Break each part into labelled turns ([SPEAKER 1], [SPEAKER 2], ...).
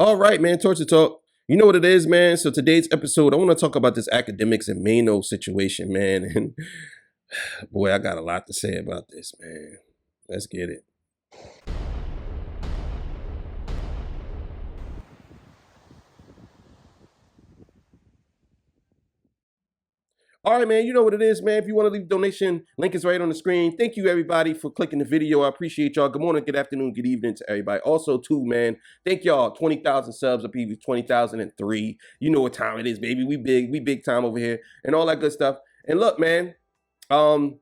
[SPEAKER 1] All right, man. Torture Talk. You know what it is, man. So today's episode, I want to talk about this academics and Maino situation, man. And boy, I got a lot to say about this, man. Let's get it. All right, man. You know what it is, man. If you want to leave a donation, link is right on the screen. Thank you, everybody, for clicking the video. I appreciate y'all. Good morning, good afternoon, good evening to everybody. Also, too, man, thank y'all. 20,000 subs, up even 20,003. You know what time it is, baby. We big time over here, and all that good stuff. And look, man, all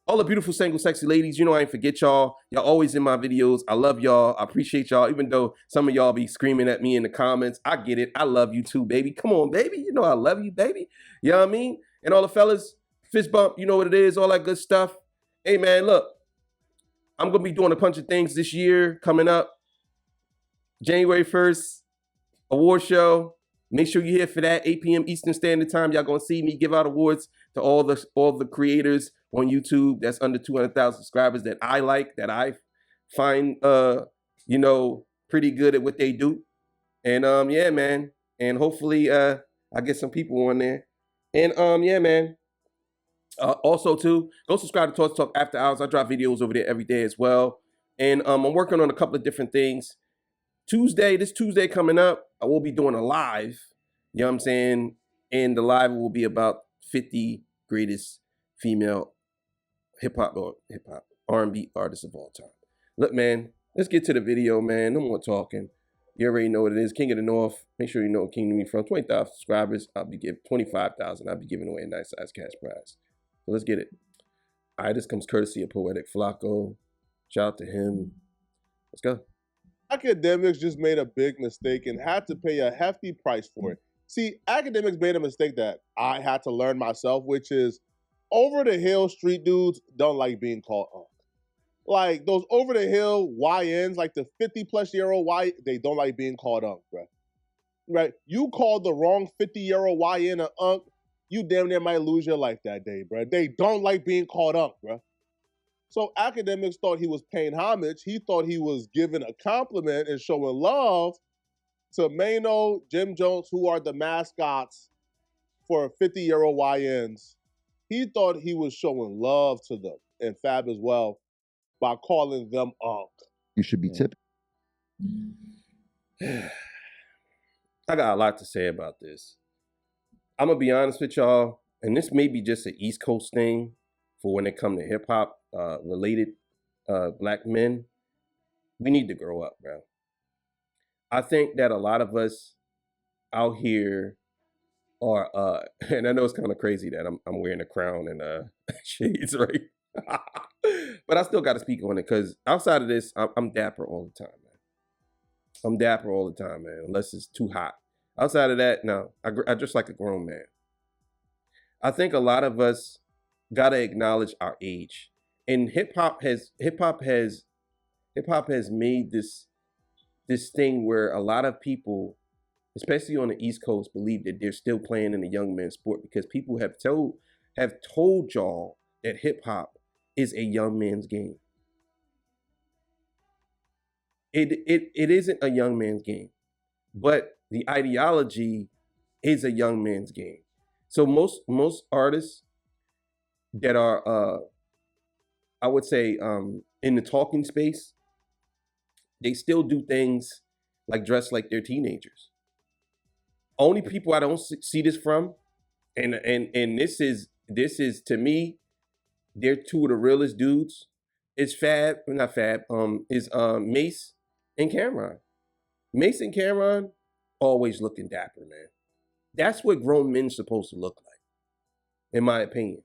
[SPEAKER 1] the beautiful, single, sexy ladies, you know I ain't forget y'all. Y'all always in my videos. I love y'all. I appreciate y'all. Even though some of y'all be screaming at me in the comments, I get it. I love you too, baby. Come on, baby. You know I love you, baby. You know what I mean? And all the fellas, fist bump, you know what it is, all that good stuff. Hey, man, look, I'm going to be doing a bunch of things this year coming up. January 1st, award show. Make sure you're here for that, 8 p.m. Eastern Standard Time. Y'all going to see me give out awards to all the creators on YouTube that's under 200,000 subscribers that I like, that I find, pretty good at what they do. And, yeah, man. And hopefully I get some people on there. And yeah, man. Also, too, go subscribe to Torch Talk After Hours. I drop videos over there every day as well. And I'm working on a couple of different things. This Tuesday coming up, I will be doing a live. You know what I'm saying? And the live will be about 50 greatest female hip hop R&B artists of all time. Look, man, let's get to the video, man. No more talking. You already know what it is. King of the North. Make sure you know what King to me from. 20,000 subscribers. I'll be giving 25,000. I'll be giving away a nice size cash prize. So let's get it. All right, this comes courtesy of Poetic Flacco. Shout out to him. Let's go.
[SPEAKER 2] Academics just made a big mistake and had to pay a hefty price for it. See, academics made a mistake that I had to learn myself, which is over the hill street dudes don't like being called unk. Like those over the hill YNs, like the 50-plus-year-old they don't like being called unk, bro. Right? You called the wrong 50-year-old YN an unk, you damn near might lose your life that day, bro. They don't like being called unk, bro. So academics thought he was paying homage. He thought he was giving a compliment and showing love to Maino, Jim Jones, who are the mascots for 50-year-old YNs. He thought he was showing love to them, and Fab as well, by calling them unk.
[SPEAKER 3] You should be tipping.
[SPEAKER 1] I got a lot to say about this. I'm going to be honest with y'all, and this may be just an East Coast thing for when it comes to hip-hop related black men. We need to grow up, bro. I think that a lot of us out here are, and I know it's kind of crazy that I'm wearing a crown and shades, right? But I still got to speak on it because outside of this, I'm dapper all the time, man. I'm dapper all the time, man, unless it's too hot. Outside of that, no, I dress like a grown man. I think a lot of us got to acknowledge our age. And hip hop has made this thing where a lot of people, especially on the East Coast, believe that they're still playing in a young man's sport because people have told y'all that hip hop is a young man's game. It isn't a young man's game, but the ideology is a young man's game. So most artists that are I would say in the talking space, they still do things like dress like they're teenagers. Only people I don't see this from, and this is to me, they're two of the realest dudes. Is Mace and Cameron. Mace and Cameron always looking dapper, man. That's what grown men supposed to look like, in my opinion.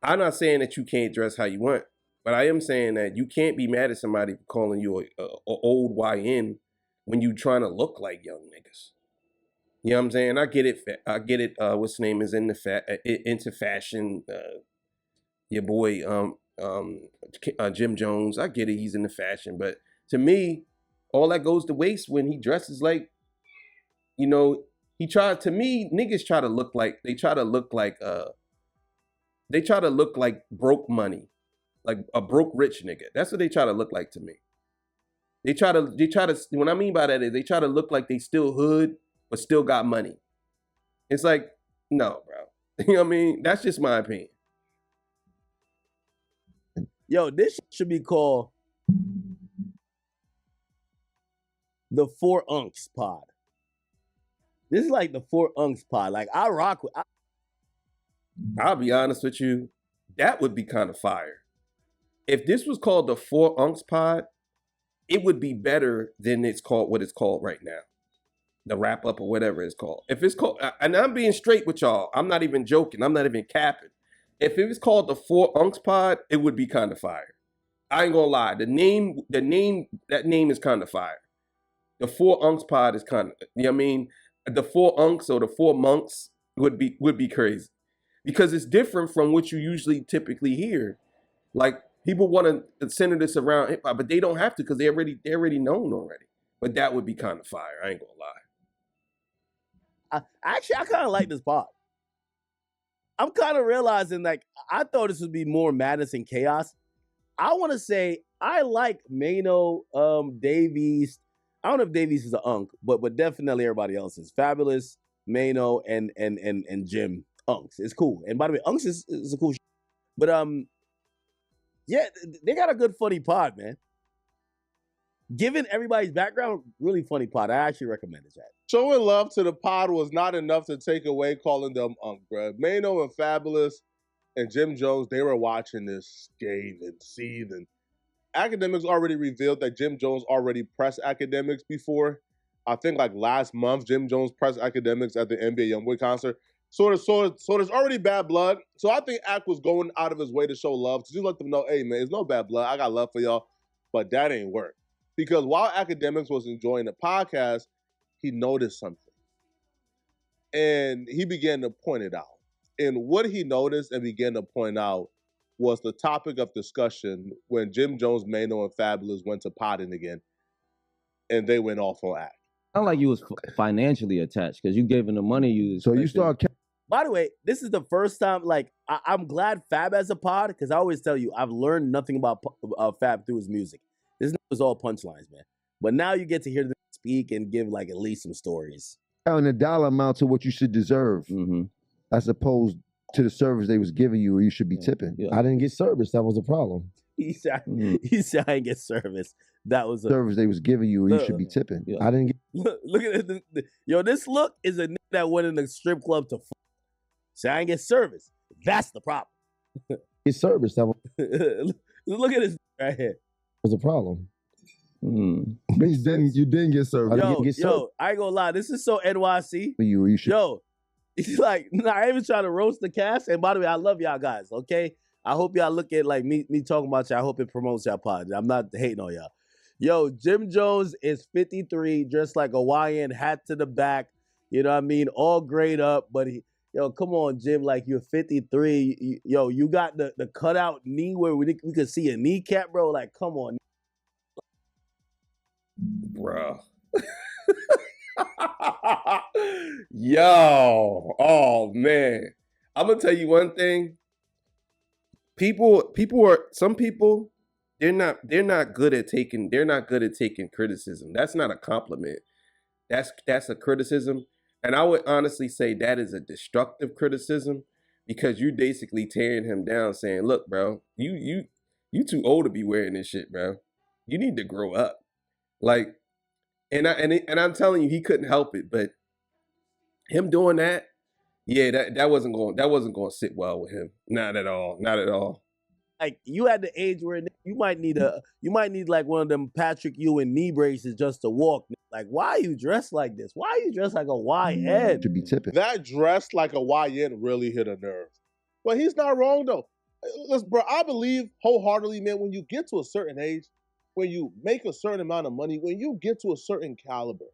[SPEAKER 1] I'm not saying that you can't dress how you want, but I am saying that you can't be mad at somebody for calling you a old YN when you trying to look like young niggas. You know what I'm saying? I get it. What's his name is into fashion. Your boy Jim Jones. I get it. He's into fashion, but to me, all that goes to waste when he dresses like, niggas try to look like broke money, like a broke rich nigga. That's what they try to look like to me. They try to. What I mean by that is they try to look like they still hood, but still got money. It's like, no, bro. You know what I mean? That's just my opinion.
[SPEAKER 3] Yo, this should be called the Four Unks Pod. This is like the Four Unks Pod. Like, I rock with.
[SPEAKER 1] I'll be honest with you, that would be kind of fire. If this was called the Four Unks Pod, it would be better than it's called what it's called right now. The wrap up or whatever it's called. If it's called, and I'm being straight with y'all, I'm not even joking, I'm not even capping. If it was called the Four Unks Pod, it would be kind of fire. I ain't gonna lie, that name is kind of fire. The Four Unks Pod is kind of, you know what I mean? The Four Unks or the Four Monks would be crazy. Because it's different from what you usually typically hear. Like, people want to center this around hip hop, but they don't have to because they're already known already. But that would be kind of fire. I ain't gonna lie.
[SPEAKER 3] I kind of like this pod. I'm kind of realizing, like, I thought this would be more madness and chaos. I want to say I like Maino, Davies. I don't know if Davies is an unk, but definitely everybody else is Fabulous, Maino, and Jim. Unks. It's cool. And by the way, Unks is a cool But yeah, they got a good funny pod, man. Given everybody's background, really funny pod. I actually recommend it, Jack.
[SPEAKER 2] Showing love to the pod was not enough to take away calling them Unk, bro. Maino and Fabulous and Jim Jones, they were watching this scathing, seething. Academics already revealed that Jim Jones already pressed Academics before. I think like last month, Jim Jones pressed Academics at the NBA Youngboy concert. So there's already bad blood. So I think Ack was going out of his way to show love, to just let them know, hey, man, there's no bad blood. I got love for y'all. But that ain't work. Because while Academics was enjoying the podcast, he noticed something. And he began to point it out. And what he noticed and began to point out was the topic of discussion when Jim Jones, Maino, and Fabulous went to potting again. And they went off on Ack.
[SPEAKER 4] Not like you was financially attached because you gave him the money.
[SPEAKER 5] So you start.
[SPEAKER 3] By the way, this is the first time, like, I'm glad Fab has a pod, because I always tell you, I've learned nothing about Fab through his music. This was all punchlines, man. But now you get to hear them speak and give, like, at least some stories.
[SPEAKER 5] And a dollar amount to what you should deserve, as opposed to the service they was giving you, or you should be tipping.
[SPEAKER 6] I didn't get service. That was a problem.
[SPEAKER 3] He said I didn't get service. That was a
[SPEAKER 5] service they was giving you, or you should be tipping. I didn't get.
[SPEAKER 3] Look at it. Yo, this look is a nigga that went in the strip club to say I ain't get service. That's the problem.
[SPEAKER 6] Get service. That was
[SPEAKER 3] Look at this right here.
[SPEAKER 6] Was a problem. You didn't get service.
[SPEAKER 3] Yo, I ain't gonna lie. This is so NYC.
[SPEAKER 5] You should.
[SPEAKER 3] Yo, it's like, I ain't even trying to roast the cast. And by the way, I love y'all guys. Okay, I hope y'all look at like me talking about y'all. I hope it promotes y'all pod. I'm not hating on y'all. Yo, Jim Jones is 53, dressed like a Hawaiian, hat to the back. You know what I mean? All grayed up, but yo, come on, Jim. Like, you're 53. Yo, you got the cutout knee where we could see a kneecap, bro. Like, come on.
[SPEAKER 1] Bro. Yo. Oh, man. I'm going to tell you one thing. Some people, they're not good at taking criticism. That's not a compliment. That's a criticism. And I would honestly say that is a destructive criticism, because you're basically tearing him down, saying, look, bro, you too old to be wearing this shit, bro. You need to grow up. Like, and I'm telling you, he couldn't help it, but him doing that, yeah, that wasn't going to sit well with him. Not at all. Not at all.
[SPEAKER 3] Like, you at the age where you might need like one of them Patrick Ewing knee braces just to walk. Like, why are you dressed like this? Why are you dressed like a YN?
[SPEAKER 5] To be tipping.
[SPEAKER 2] That dressed like a YN really hit a nerve. But he's not wrong, though. Listen, bro, I believe wholeheartedly, man, when you get to a certain age, when you make a certain amount of money, when you get to a certain caliber,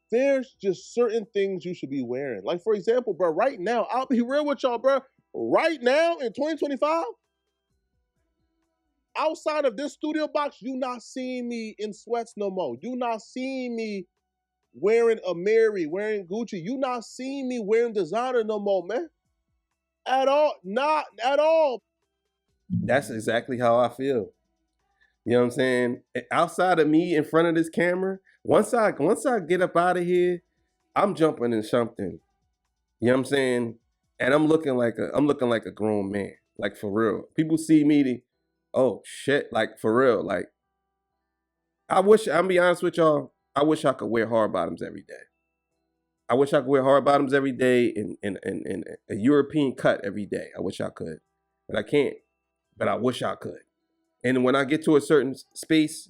[SPEAKER 2] there's just certain things you should be wearing. Like, for example, bro, right now, I'll be real with y'all, bro. Right now, in 2025, outside of this studio box, you not seeing me in sweats no more. You not seeing me wearing a Mary, wearing Gucci. You not seeing me wearing designer no more, man. At all. Not at all.
[SPEAKER 1] That's exactly how I feel. You know what I'm saying? Outside of me in front of this camera, once I get up out of here, I'm jumping in something. You know what I'm saying? And I'm looking like a grown man. Like for real. People see me, oh shit, like for real. Like I'll be honest with y'all, I wish I could wear hard bottoms every day. I wish I could wear hard bottoms every day and a European cut every day. I wish I could. But I can't. But I wish I could. And when I get to a certain space,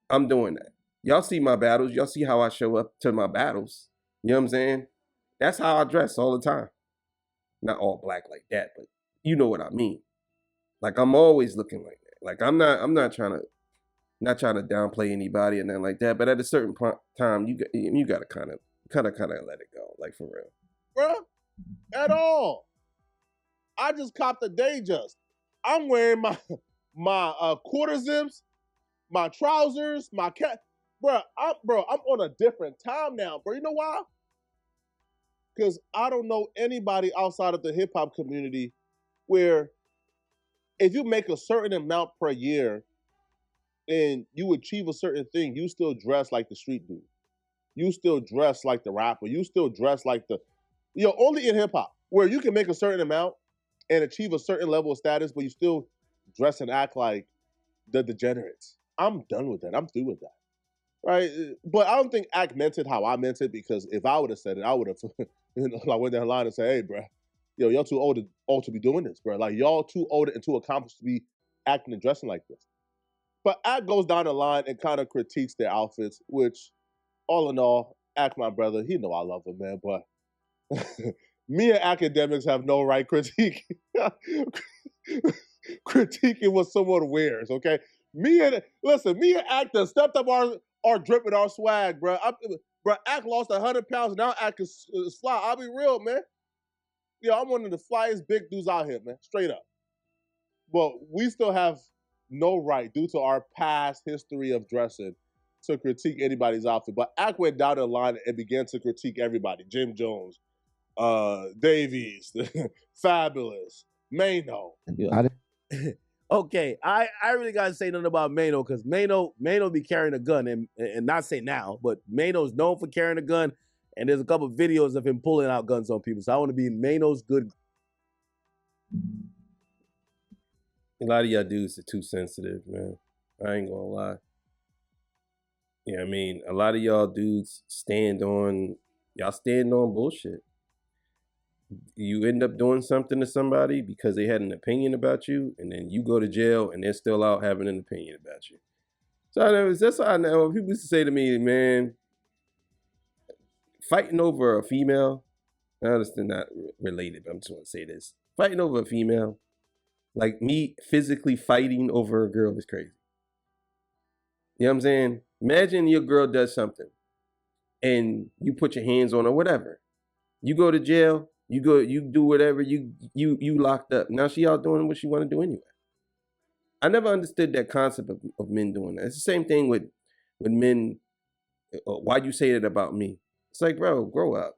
[SPEAKER 1] I'm doing that. Y'all see my battles. Y'all see how I show up to my battles. You know what I'm saying? That's how I dress all the time. Not all black like that, but you know what I mean. Like I'm always looking like that. Like I'm not trying to downplay anybody and nothing like that. But at a certain time, you gotta kind of let it go. Like for real,
[SPEAKER 2] Bruh, at all. I just copped a day just. I'm wearing my quarter zips, my trousers, my cat. I'm on a different time now, bro. You know why? Because I don't know anybody outside of the hip hop community where if you make a certain amount per year and you achieve a certain thing, you still dress like the street dude. You still dress like the rapper. You still dress like only in hip hop where you can make a certain amount and achieve a certain level of status, but you still dress and act like the degenerates. I'm done with that. I'm through with that. Right? But I don't think Act meant it how I meant it, because if I would have said it, I would have I went down the line and said, hey, bro, y'all too old to be doing this, bro. Like, y'all too old and too accomplished to be acting and dressing like this. But Act goes down the line and kind of critiques their outfits, which, all in all, Act, my brother, he know I love him, man, but me and academics have no right critiquing what someone wears, okay? Me and Act have stepped up our drip and our swag, bro. Act lost 100 pounds, now Act is fly. I'll be real, man. I'm one of the flyest big dudes out here, man, straight up. But we still have no right, due to our past history of dressing, to critique anybody's outfit. But Act went down the line and began to critique everybody. Jim Jones, Davies, Fabulous, Maino.
[SPEAKER 4] Yeah.
[SPEAKER 3] Okay, I really gotta say nothing about Maino, because Maino be carrying a gun, and not say now, but Maino's known for carrying a gun, and there's a couple of videos of him pulling out guns on people. So I want to be Maino's good.
[SPEAKER 1] a lot of y'all dudes are too sensitive, man. I ain't gonna lie. Yeah, I mean, a lot of y'all dudes stand on bullshit. You end up doing something to somebody because they had an opinion about you, and then you go to jail and they're still out having an opinion about you. So that's how I know. People used to say to me, man, fighting over a female, I understand not related, but I'm just want to say this. Fighting over a female, like me physically fighting over a girl, is crazy. You know what I'm saying? Imagine your girl does something and you put your hands on her, whatever. You go to jail, you do whatever, you locked up. Now she out doing what she want to do anyway. I never understood that concept of men doing that. It's the same thing with men. Why you say that about me? It's like, bro, grow up.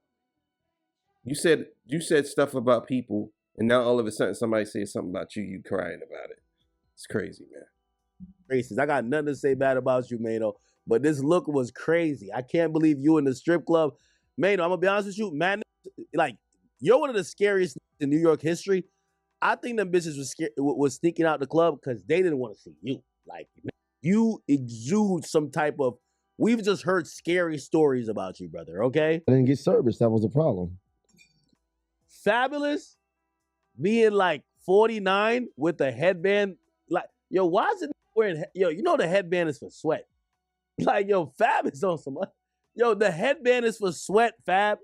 [SPEAKER 1] You said stuff about people, and now all of a sudden somebody says something about you, you crying about it. It's crazy, man.
[SPEAKER 3] Racist. I got nothing to say bad about you, Maino, but this look was crazy. I can't believe you in the strip club. Maino, I'm gonna be honest with you, man. Like, you're one of the scariest in New York history. I think them bitches was sneaking out the club because they didn't want to see you. Like, you exude some type of. We've just heard scary stories about you, brother. Okay.
[SPEAKER 6] I didn't get service. That was a problem.
[SPEAKER 3] Fabulous, being like 49 with a headband. Like, yo, why is it wearing? Yo, you know the headband is for sweat. Like, yo, Fab is on some. Yo, the headband is for sweat, Fab.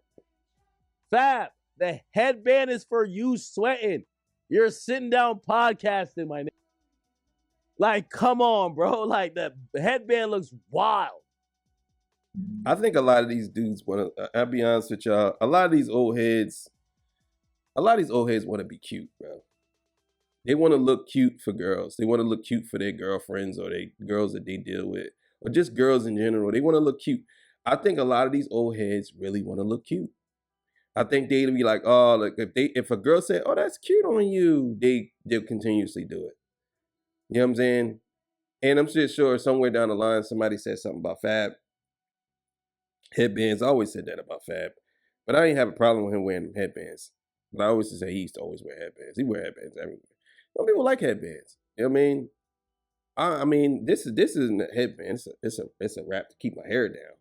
[SPEAKER 3] Fab, the headband is for you sweating. You're sitting down podcasting, my nigga. Like, come on, bro. Like, the headband looks wild.
[SPEAKER 1] I think a lot of these dudes want to, I'll be honest with y'all, a lot of these old heads want to be cute, bro. They want to look cute for girls. They want to look cute for their girlfriends or their girls that they deal with, or just girls in general. They want to look cute. I think a lot of these old heads really want to look cute. I think they'd be like, oh, like if a girl said, oh, that's cute on you, they'll continuously do it. You know what I'm saying? And I'm just sure somewhere down the line somebody said something about Fab headbands. I always said that about Fab, but I didn't have a problem with him wearing headbands. But I always say he used to always wear headbands. He wear headbands everywhere. Some people like headbands. You know what I mean? I mean, this isn't a headband. It's a wrap to keep my hair down.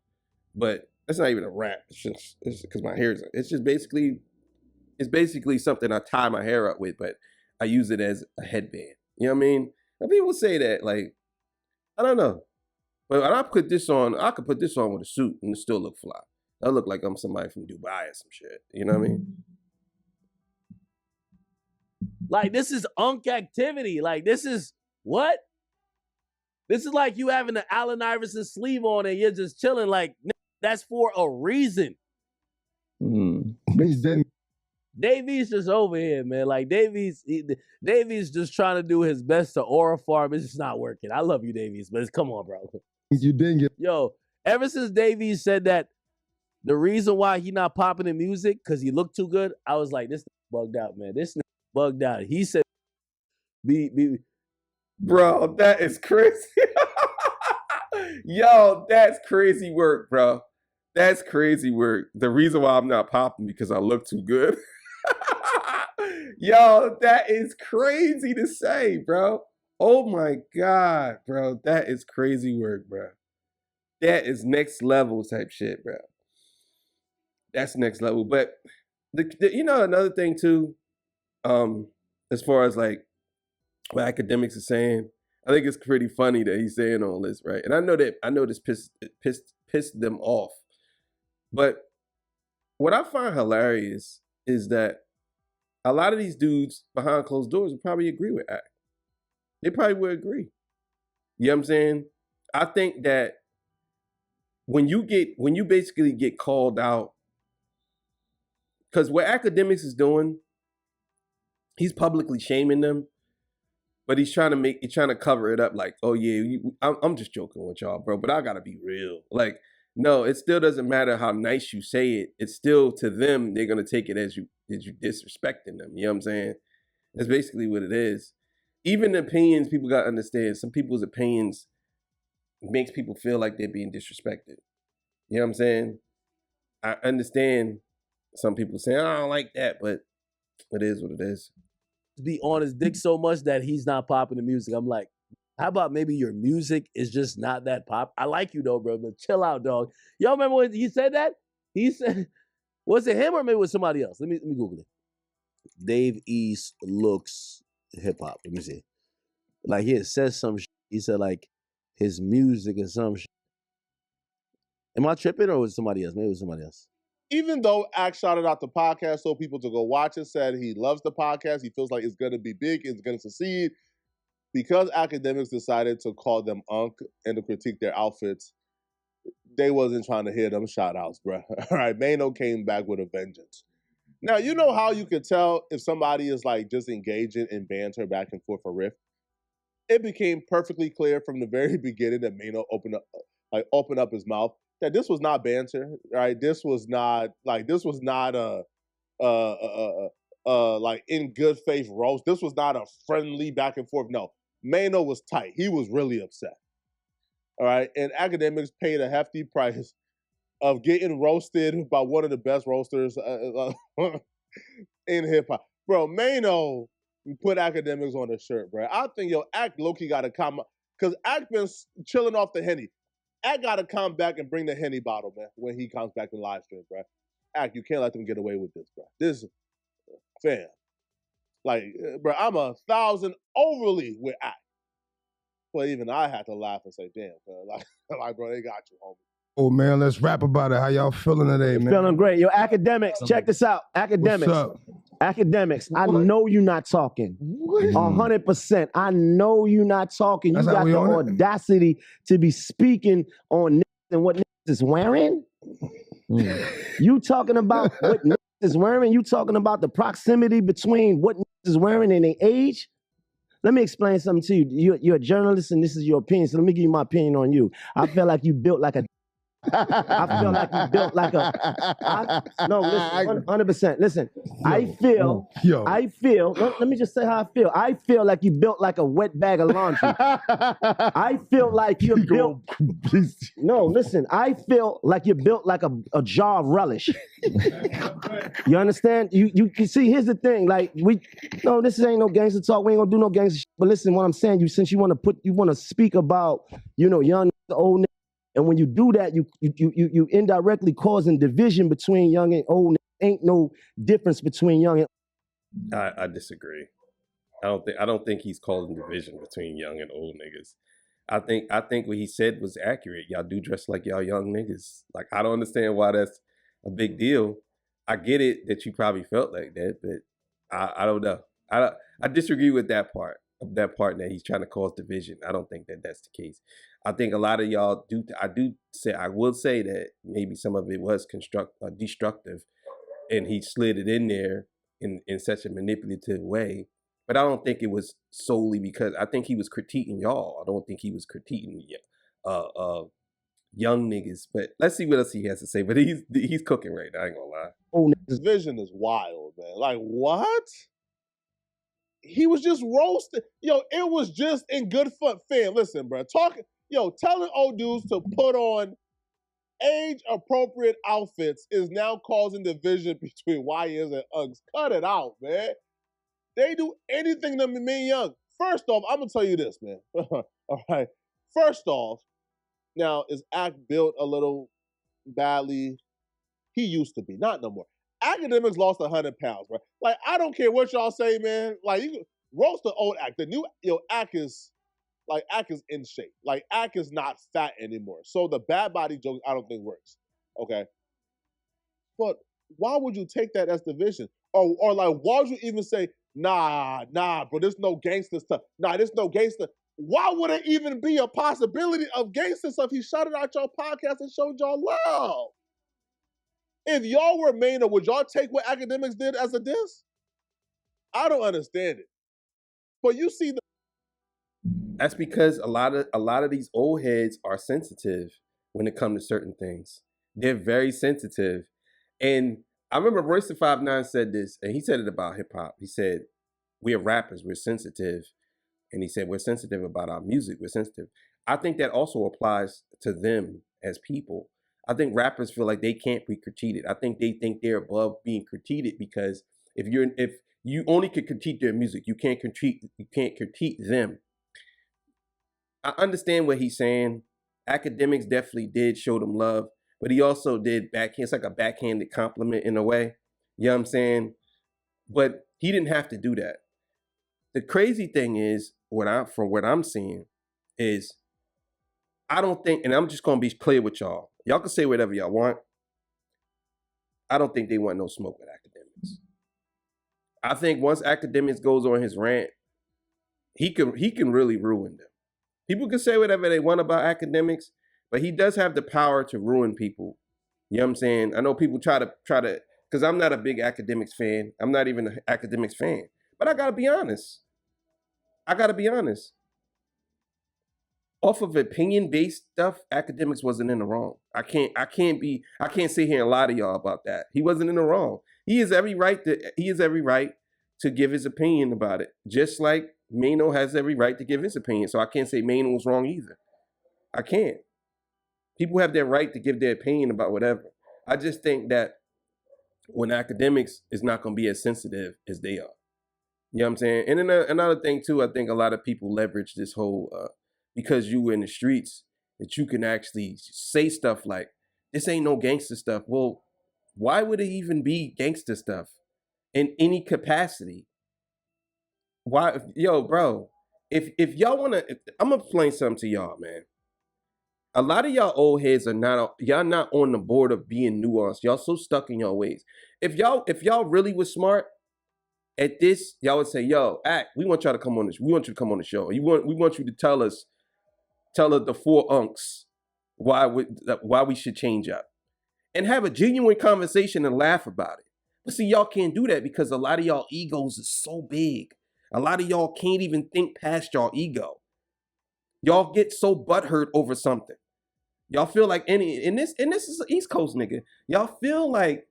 [SPEAKER 1] But it's not even a wrap. It's because my hair is. It's just basically something I tie my hair up with, but I use it as a headband. You know what I mean? And people say that, like, I don't know. But when I put this on, I could put this on with a suit and it still look fly. I look like I'm somebody from Dubai or some shit. You know what I mean?
[SPEAKER 3] Like, this is unk activity. Like, this is what? This is like you having the Allen Iverson sleeve on and you're just chilling. Like, that's for a reason. Davies just over here, man. Like, Davies just trying to do his best to aura farm. It's just not working. I love you, Davies, but come on, bro.
[SPEAKER 6] You didn't get.
[SPEAKER 3] Yo, ever since Davies said that the reason why he not popping in music because he looked too good, I was like, this bugged out, man. This bugged out. He said,
[SPEAKER 1] Bro, that is crazy. Yo, that's crazy work, bro. That's crazy work. The reason why I'm not popping because I look too good. Yo, that is crazy to say, bro. Oh my God, bro. That is crazy work, bro. That is next level type shit, bro. That's next level. But you know, another thing too, as far as like what academics are saying, I think it's pretty funny that he's saying all this, right? And I know this pissed them off. But what I find hilarious is that a lot of these dudes behind closed doors would probably agree with Act. They probably would agree. You know what I'm saying? I think that when you basically get called out, because what academics is doing, he's publicly shaming them, but he's trying to cover it up like, oh yeah, I'm just joking with y'all, bro, but I gotta be real. Like, no, it still doesn't matter how nice you say it. It's still, to them, they're gonna take it as you disrespecting them. You know what I'm saying? That's basically what it is. Even opinions, people gotta understand. Some people's opinions makes people feel like they're being disrespected. You know what I'm saying? I understand some people saying, I don't like that, but it is what it is.
[SPEAKER 3] Be on his dick so much that he's not popping the music. I'm like, how about maybe your music is just not that pop? I like you though, bro, but chill out, dog. Y'all remember when he said that? He said, was it him or maybe it was somebody else? Let me Google it. Dave East looks hip hop. Let me see. Like, he says some shit. He said like his music is some shit. Am I tripping or was it somebody else? Maybe it was somebody else.
[SPEAKER 2] Even though Act shouted out the podcast, told people to go watch it, said he loves the podcast, he feels like it's going to be big, it's going to succeed, because academics decided to call them unk and to critique their outfits, they wasn't trying to hear them shout outs, bro. All right, Maino came back with a vengeance. Now, you know how you could tell if somebody is like just engaging in banter back and forth for riff? It became perfectly clear from the very beginning that Maino opened up his mouth that this was not banter, right? This was not a like in good faith roast. This was not a friendly back and forth. No, Maino was tight. He was really upset. All right, and academics paid a hefty price of getting roasted by one of the best roasters in hip hop, bro. Maino put academics on the shirt, bro. I think Act low-key got to come, because Act been chilling off the Henny. Act got to come back and bring the Henny bottle, man, when he comes back in live stream, bro. Act, you can't let them get away with this, bro. This, fam. Like, bro, I'm 1,000 overly with Act. But even I had to laugh and say, damn, bro. Like, bro, they got you, homie.
[SPEAKER 6] Oh, man, let's rap about it. How y'all feeling today, man?
[SPEAKER 7] Feeling great. Yo, academics, check this out. Academics.
[SPEAKER 6] What's up?
[SPEAKER 7] Academics, I know you're not talking. 100%. I know you're not talking. You got the audacity to be speaking on niggas and what niggas is wearing. You talking about what niggas is wearing? You talking about the proximity between what niggas is wearing and their age? Let me explain something to you. You're a journalist and this is your opinion, so let me give you my opinion on you. I feel like you built like a I feel like you built like no, listen, 100%. Listen, I feel, let me just say how I feel. I feel like you built like a wet bag of laundry. I feel like you're built. No, listen, I feel like you're built like a jar of relish. You understand? You see, here's the thing. Like, this ain't no gangster talk. We ain't gonna do no gangster shit. But listen, what I'm saying, since you want to speak about, young, old, and when you do that, you indirectly causing division between young and old. Ain't no difference between young and.
[SPEAKER 1] I disagree. I don't think he's causing division between young and old niggas. I think what he said was accurate. Y'all do dress like y'all young niggas. Like, I don't understand why that's a big deal. I get it that you probably felt like that, but I don't know. I disagree with that part that he's trying to cause division. I don't think that that's the case. I think a lot of y'all do. I will say that maybe some of it was destructive, and he slid it in there in such a manipulative way. But I don't think it was solely because I think he was critiquing y'all. I don't think he was critiquing young niggas. But let's see what else he has to say. But he's cooking right now. I ain't gonna lie.
[SPEAKER 2] Oh, this vision is wild, man. Like, what? He was just roasted. Yo, it was just in good fun. Fam, listen, bro. Telling old dudes to put on age-appropriate outfits is now causing division between YNs and Uggs. Cut it out, man. They do anything to me young. First off, I'm going to tell you this, man. All right. First off, now, is Act built a little badly? He used to be. Not no more. Academics lost 100 pounds, bro. Like, I don't care what y'all say, man. Like, you roast the old Act. The new, Act is in shape. Like, Act is not fat anymore. So the bad body joke, I don't think works. Okay? But why would you take that as division? Or like, why would you even say, nah, bro, there's no gangster stuff. Nah, there's no gangster. Why would it even be a possibility of gangster stuff? He shouted out your podcast and showed y'all love. If y'all were Maino, would y'all take what Academics did as a diss? I don't understand it. But you see
[SPEAKER 1] That's because a lot of these old heads are sensitive when it comes to certain things. They're very sensitive. And I remember Royce the 5'9" said this, and he said it about hip hop. He said, "We are rappers, we're sensitive." And he said, "We're sensitive about our music, we're sensitive." I think that also applies to them as people. I think rappers feel like they can't be critiqued. I think they think they're above being critiqued because if you only can critique their music, you can't critique them. I understand what he's saying. Academics definitely did show them love, but he also did backhand. It's like a backhanded compliment in a way. You know what I'm saying? But he didn't have to do that. The crazy thing is, from what I'm seeing, is I don't think, and I'm just gonna be clear with y'all. Y'all can say whatever y'all want. I don't think they want no smoke with Academics. I think once Academics goes on his rant, he can really ruin them. People can say whatever they want about Academics, but he does have the power to ruin people. You know what I'm saying? I know people try to, because I'm not a big Academics fan. I'm not even an Academics fan. But I gotta be honest. Off of opinion-based stuff, Academics wasn't in the wrong. I can't sit here and lie to y'all about that. He wasn't in the wrong. He has every right to give his opinion about it. Just like Maino has every right to give his opinion. So I can't say Maino was wrong either. I can't. People have their right to give their opinion about whatever. I just think that when Academics is not going to be as sensitive as they are. You know what I'm saying? And then another thing too, I think a lot of people leverage this whole, because you were in the streets, that you can actually say stuff like, this ain't no gangster stuff. Well, why would it even be gangster stuff in any capacity? Why, bro, if y'all want to, I'm going to explain something to y'all, man. A lot of y'all old heads are not on the board of being nuanced. Y'all so stuck in your ways. If y'all really was smart at this, y'all would say, "Yo, Act, we want y'all to come on this. We want you to come on the show. We want you to tell us the four unks why we should change up and have a genuine conversation and laugh about it." But see, y'all can't do that because a lot of y'all egos is so big. A lot of y'all can't even think past y'all ego. Y'all get so butthurt over something. Y'all feel like and this is an East Coast nigga. Y'all feel like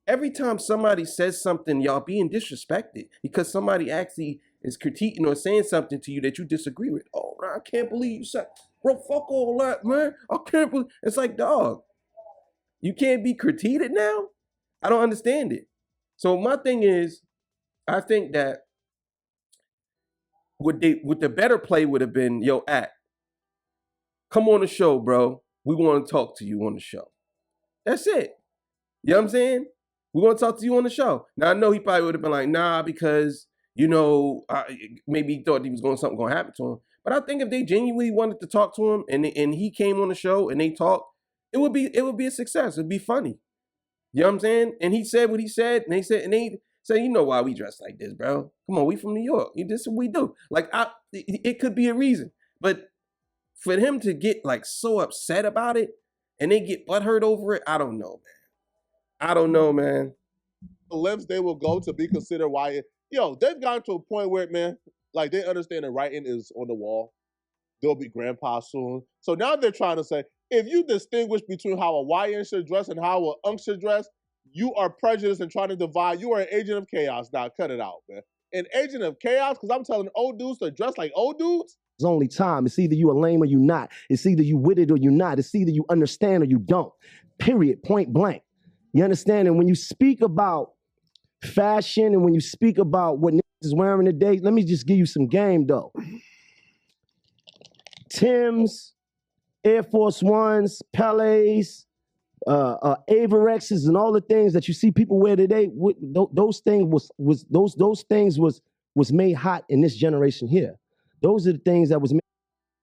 [SPEAKER 1] every time somebody says something, y'all being disrespected because somebody actually is critiquing or saying something to you that you disagree with. Oh, I can't believe you said, bro, fuck all that, man. I can't believe. It's like, dog, you can't be critiqued now? I don't understand it. So my thing is, I think that what the better play would have been, yo, Act, come on the show, bro. We want to talk to you on the show. That's it. You know what I'm saying? We want to talk to you on the show. Now, I know he probably would have been like, nah, because, you know, maybe he thought something going to happen to him. But I think if they genuinely wanted to talk to him and he came on the show and they talked, it would be a success. It'd be funny. You know what I'm saying? And he said what he said, and they said, you know why we dress like this, bro? Come on, we from New York. This is what we do. Like, it could be a reason. But for him to get like so upset about it and they get butthurt over it, I don't know, man. I don't know, man.
[SPEAKER 2] The lengths they will go to be considered why. They've gotten to a point where, man, like they understand the writing is on the wall. They'll be grandpa soon. So now they're trying to say, if you distinguish between how a YN should dress and how an UNC should dress, you are prejudiced and trying to divide. You are an agent of chaos. Now cut it out, man. An agent of chaos, because I'm telling old dudes to dress like old dudes.
[SPEAKER 7] It's only time. It's either you a lame or you not. It's either you with it or you not. It's either you understand or you don't. Period. Point blank. You understand? And when you speak about fashion and when you speak about what niggas is wearing today, let me just give you some game, though. Timbs, Air Force Ones, Pelés, Avirexes, and all the things that you see people wear today, those things was made hot in this generation here. Those are the things that was made.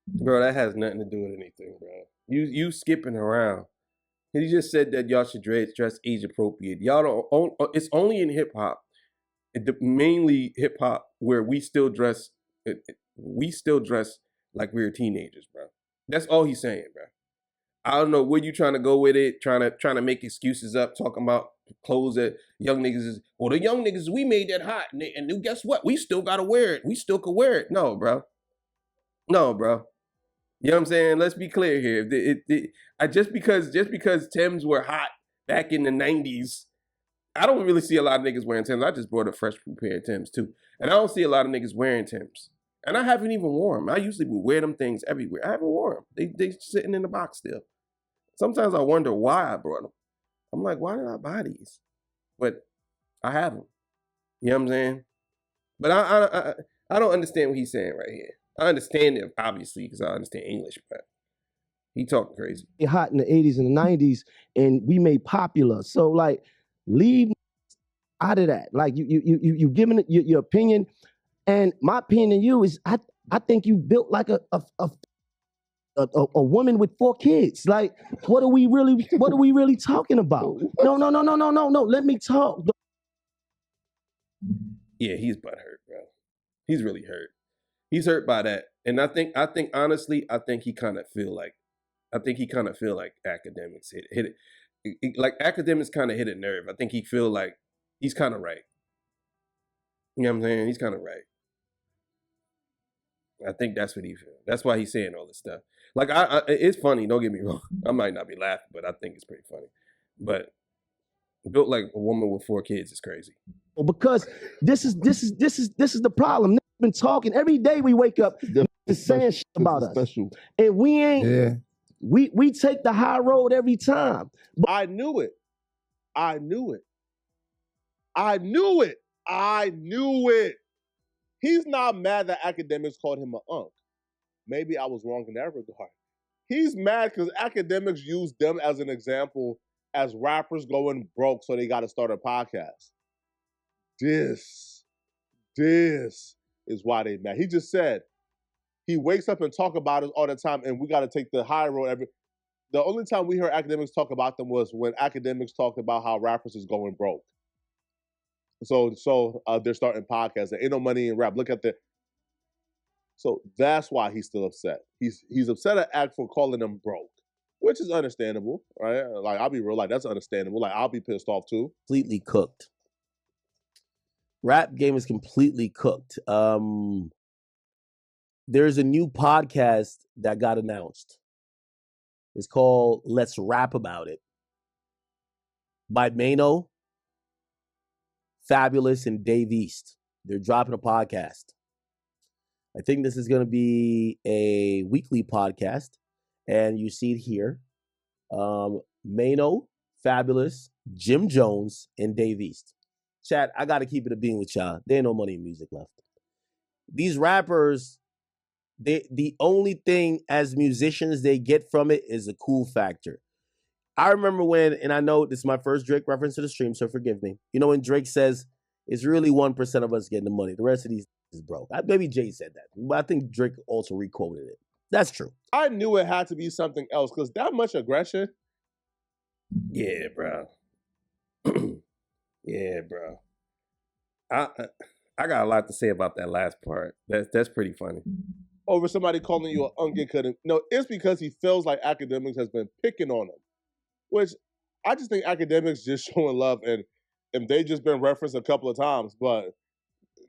[SPEAKER 1] Bro, that has nothing to do with anything, bro. You skipping around. He just said that y'all should dress age appropriate. Y'all don't. It's only in hip hop, mainly hip hop, where we still dress. We still dress like we were teenagers, bro. That's all he's saying, bro. I don't know where you trying to go with it. Trying to make excuses up, talking about clothes that young niggas is. Well, the young niggas, we made that hot, and guess what? We still gotta wear it. We still could wear it. No, bro. No, bro. You know what I'm saying? Let's be clear here. Just because Timbs were hot back in the 90s, I don't really see a lot of niggas wearing Timbs. I just bought a fresh pair of Timbs too. And I don't see a lot of niggas wearing Timbs. And I haven't even worn them. I usually would wear them things everywhere. I haven't worn them. They sitting in the box still. Sometimes I wonder why I brought them. I'm like, why did I buy these? But I have them. You know what I'm saying? But I don't understand what he's saying right here. I understand it, obviously, because I understand English, but he talking crazy.
[SPEAKER 7] Hot in the 80s and the 90s, and we made popular. So, like, leave out of that. Like, you giving it your opinion, and my opinion to you is, I think you built like a woman with 4 kids. Like, what are we really talking about? No. Let me talk.
[SPEAKER 1] Yeah, he's butthurt, bro. He's really hurt. He's hurt by that, and I think honestly, I think he kind of feel like academics hit it, like academics kind of hit a nerve. I think he feel like he's kind of right. You know what I'm saying? He's kind of right. I think that's what he feels. That's why he's saying all this stuff. Like, it's funny. Don't get me wrong. I might not be laughing, but I think it's pretty funny. But built like a woman with 4 kids is crazy.
[SPEAKER 7] Because this is the problem. Niggas been talking every day. We wake up saying shit about us, special. And we ain't. Yeah. We take the high road every time.
[SPEAKER 2] But I knew it. He's not mad that academics called him an unk. Maybe I was wrong in that regard. He's mad because academics use them as an example as rappers going broke, so they got to start a podcast. This is why they mad. He just said he wakes up and talk about it all the time, and we got to take the high road. The only time we heard academics talk about them was when academics talked about how rappers is going broke. So they're starting podcasts. There ain't no money in rap. Look at the. So that's why he's still upset. He's upset at Act for calling them broke, which is understandable, right? Like, I'll be real, like, that's understandable. Like, I'll be pissed off too.
[SPEAKER 3] Completely cooked. Rap game is completely cooked. There's a new podcast that got announced. It's called Let's Rap About It by Maino, Fabulous, and Dave East. They're dropping a podcast. I think this is going to be a weekly podcast, and you see it here. Maino, Fabulous, Jim Jones, and Dave East. Chat, I got to keep it a bean with y'all. There ain't no money in music left. These rappers, the only thing as musicians they get from it is a cool factor. I remember when, and I know this is my first Drake reference to the stream, so forgive me. You know when Drake says, it's really 1% of us getting the money. The rest of these is broke. Maybe Jay said that, but I think Drake also requoted it. That's true.
[SPEAKER 2] I knew it had to be something else because that much aggression.
[SPEAKER 1] Yeah, bro. Yeah, bro. I got a lot to say about that last part. That's pretty funny.
[SPEAKER 2] Over somebody calling you an unget. No, it's because he feels like Academics has been picking on him, which I just think Academics just showing love, and they just been referenced a couple of times. But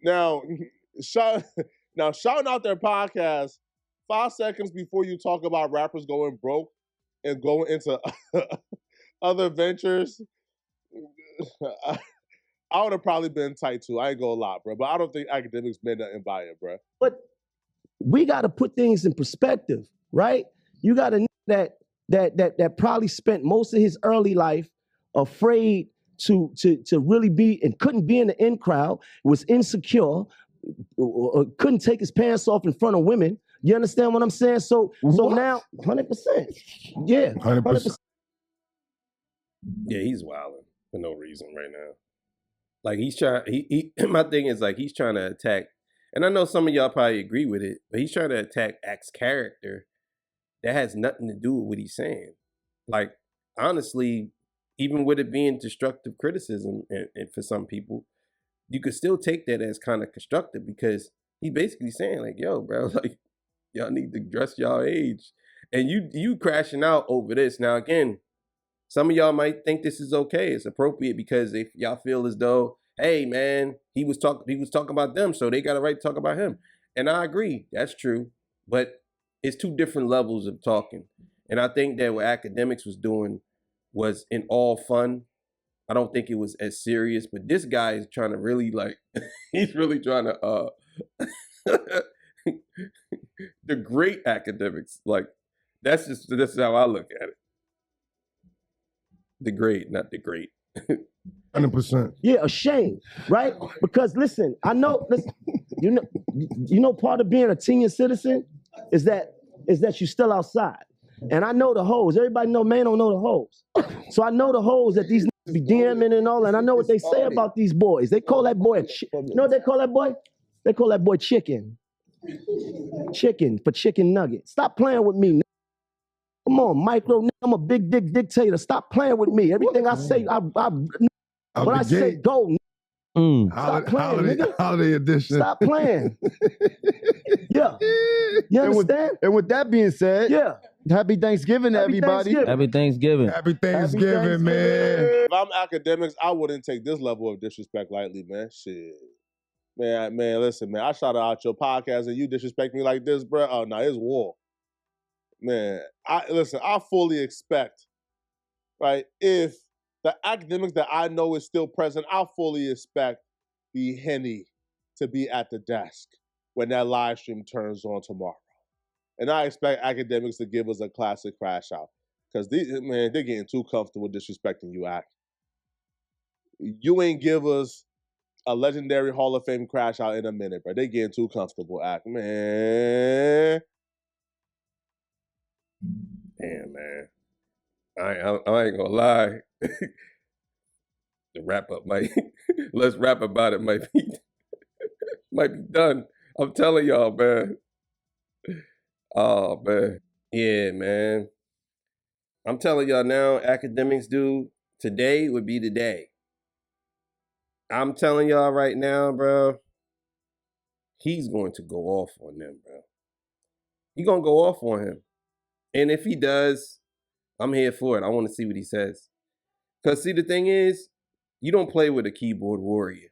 [SPEAKER 2] now, shouting out their podcast 5 seconds before you talk about rappers going broke and going into other ventures. I would have probably been tight too. I ain't gonna lie, bro. But I don't think Academics meant nothing by it, bro.
[SPEAKER 7] But we got to put things in perspective, right? You got to know that probably spent most of his early life afraid to really be and couldn't be in the in crowd, was insecure, couldn't take his pants off in front of women. You understand what I'm saying? So now, 100%. Yeah, 100%.
[SPEAKER 1] Yeah, he's wilding for no reason right now. Like he's trying. He my thing is like he's trying to attack, and I know some of y'all probably agree with it, but he's trying to attack Act's character that has nothing to do with what he's saying. Like honestly, even with it being destructive criticism, and for some people, you could still take that as kind of constructive because he basically saying like, "Yo, bro, like y'all need to dress y'all age," and you crashing out over this. Now again, some of y'all might think this is okay. It's appropriate because if y'all feel as though, hey man, he was talking about them, so they got a right to talk about him. And I agree, that's true. But it's two different levels of talking. And I think that what Academics was doing was in all fun. I don't think it was as serious, but this guy is trying to really like, he's really trying to the great Academics. Like that's how I look at it. The great, not the great.
[SPEAKER 6] 100%.
[SPEAKER 7] Yeah, a shame, right? Because listen, I know, you know, part of being a senior citizen is that you're still outside. And I know the hoes. Everybody know Maino know the hoes. So I know the hoes that these niggas be DMing and all, and I know what they say about these boys. They call that boy you know what they call that boy? They call that boy chicken. Chicken for chicken nugget. Stop playing with me. Come on, micro. I'm a big dick dictator. Stop playing with me. Everything I say, when I say go, stop playing, nigga.
[SPEAKER 6] Holiday edition.
[SPEAKER 7] Stop playing. Yeah. You understand?
[SPEAKER 5] And with that being said,
[SPEAKER 7] yeah.
[SPEAKER 5] Happy Thanksgiving to everybody.
[SPEAKER 4] Happy Thanksgiving.
[SPEAKER 6] Happy Thanksgiving, man.
[SPEAKER 2] If I'm Academics, I wouldn't take this level of disrespect lightly, man. Shit. Man, listen, man. I shout out your podcast and you disrespect me like this, bro. Oh, no, it's war. Man, I fully expect, right, if the Academics that I know is still present, I fully expect the Henny to be at the desk when that live stream turns on tomorrow. And I expect Academics to give us a classic crash out. Because, they're getting too comfortable disrespecting you, Act. You ain't give us a legendary Hall of Fame crash out in a minute, bro. They getting too comfortable, Act. Man.
[SPEAKER 1] Damn, man. I ain't gonna lie. The wrap up let's rap about it might be done. I'm telling y'all, man. Oh, man. Yeah, man. I'm telling y'all now, Academics, dude, today would be the day. I'm telling y'all right now, bro, he's going to go off on them, bro. He's going to go off on him. And if he does, I'm here for it. I want to see what he says. Because, see, the thing is, you don't play with a keyboard warrior.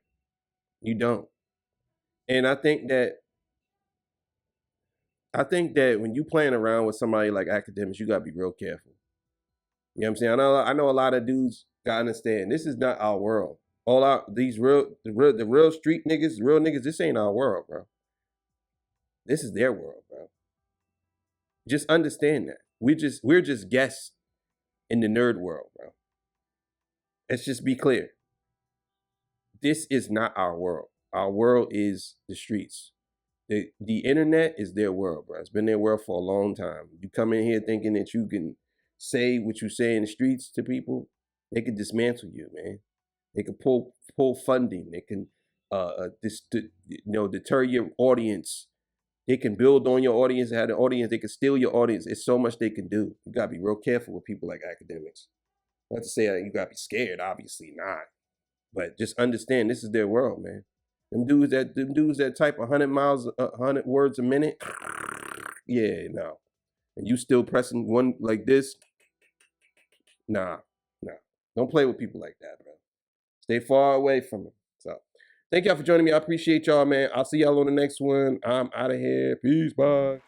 [SPEAKER 1] You don't. And I think that I think that when you playing around with somebody like academics, you gotta be real careful. You know what I'm saying? I know a lot of dudes gotta understand this is not our world. All our these the real street niggas, real niggas, this ain't our world, bro. This is their world, bro. Just understand that. We're just guests in the nerd world, bro. Let's just be clear. This is not our world. Our world is the streets. The internet is their world, bro. It's been their world for a long time. You come in here thinking that you can say what you say in the streets to people, they can dismantle you, man. They can pull funding. They can deter your audience. They can build on your audience, have an audience. They can steal your audience. It's so much they can do. You gotta be real careful with people like academics. Not to say you gotta be scared, obviously not. But just understand this is their world, man. Them dudes that type 100 words a minute, yeah, no. And you still pressing one like this, nah. Don't play with people like that, bro. Stay far away from them. So, thank y'all for joining me. I appreciate y'all, man. I'll see y'all on the next one. I'm out of here. Peace, bye.